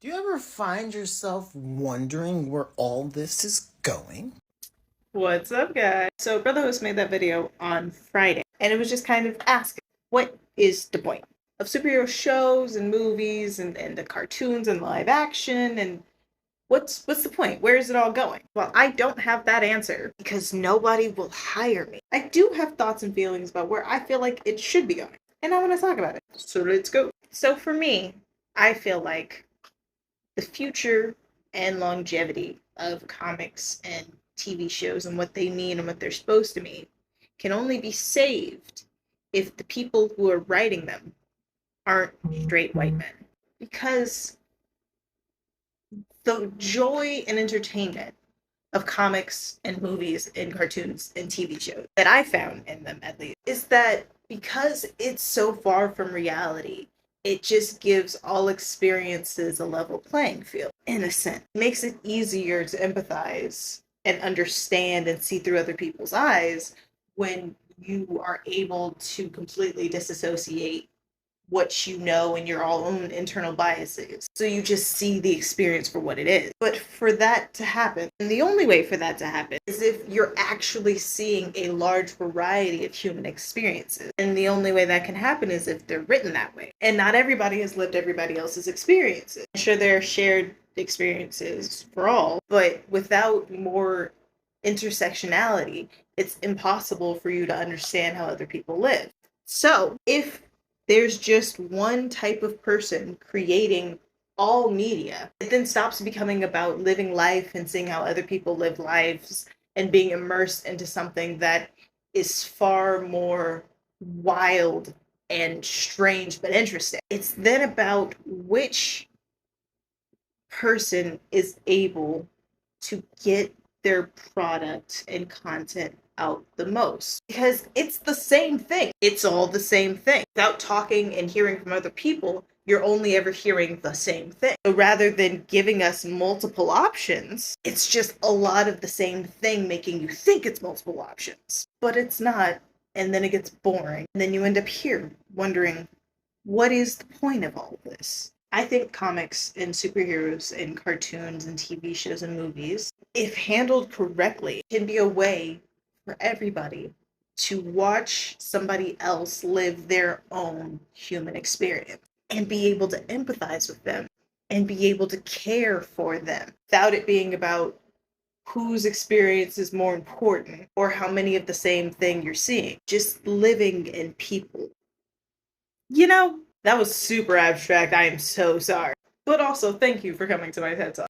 Do you ever find yourself wondering where all this is going? What's up, guys? So, Brother Host made that video on Friday, and it was just kind of asking, what is the point of superhero shows and movies and the cartoons and live action, and what's the point? Where is it all going? Well, I don't have that answer because nobody will hire me. I do have thoughts and feelings about where I feel like it should be going, and I want to talk about it. So let's go. So for me, I feel like the future and longevity of comics and TV shows and what they mean and what they're supposed to mean can only be saved if the people who are writing them aren't straight white men. Because the joy and entertainment of comics and movies and cartoons and TV shows that I found in them, at least, is that because it's so far from reality, it just gives all experiences a level playing field, in a sense. It makes it easier to empathize and understand and see through other people's eyes when you are able to completely disassociate what you know and your own internal biases. So you just see the experience for what it is. But for that to happen, and the only way for that to happen is if you're actually seeing a large variety of human experiences. And the only way that can happen is if they're written that way. And not everybody has lived everybody else's experiences. I'm sure there are shared experiences for all, but without more intersectionality, it's impossible for you to understand how other people live. So, if there's just one type of person creating all media, it then stops becoming about living life and seeing how other people live lives and being immersed into something that is far more wild and strange but interesting. It's then about which person is able to get their product and content out the most, because it's the same thing. It's all the same thing. Without talking and hearing from other people, you're only ever hearing the same thing. So rather than giving us multiple options, it's just a lot of the same thing making you think it's multiple options, but it's not. And then it gets boring. And then you end up here wondering, what is the point of all of this? I think comics and superheroes and cartoons and TV shows and movies, if handled correctly, can be a way for everybody to watch somebody else live their own human experience and be able to empathize with them and be able to care for them without it being about whose experience is more important or how many of the same thing you're seeing. Just living in people. That was super abstract. I am so sorry. But also, thank you for coming to my TED Talk.